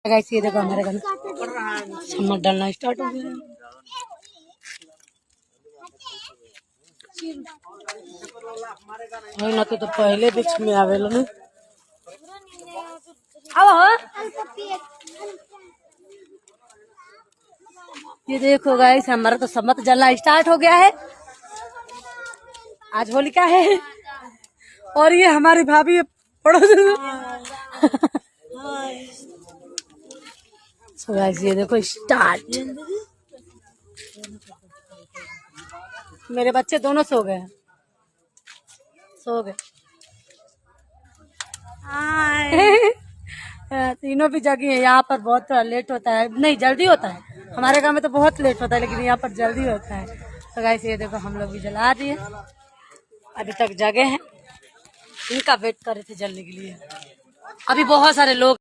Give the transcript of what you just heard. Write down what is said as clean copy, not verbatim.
Guys ये देखो हमारे घर में चम्मच डालना स्टार्ट हो गया। ना तो पहले बीच में आवेलो ने ये देखो गाइस हमारा तो चम्मच जलना स्टार्ट हो गया है। आज होलिका है और ये हमारी भाभी पड़ोस सो गाइस ये देखो स्टार्ट। मेरे बच्चे दोनों सो गए तीनों भी जगी है। यहाँ पर बहुत लेट होता है, नहीं जल्दी होता है। हमारे गांव में तो बहुत लेट होता है लेकिन यहाँ पर जल्दी होता है। तो गाइस ये देखो हम लोग भी जला दिए, अभी तक जगे हैं, इनका वेट कर रहे थे जलने के लिए। अभी बहुत सारे लोग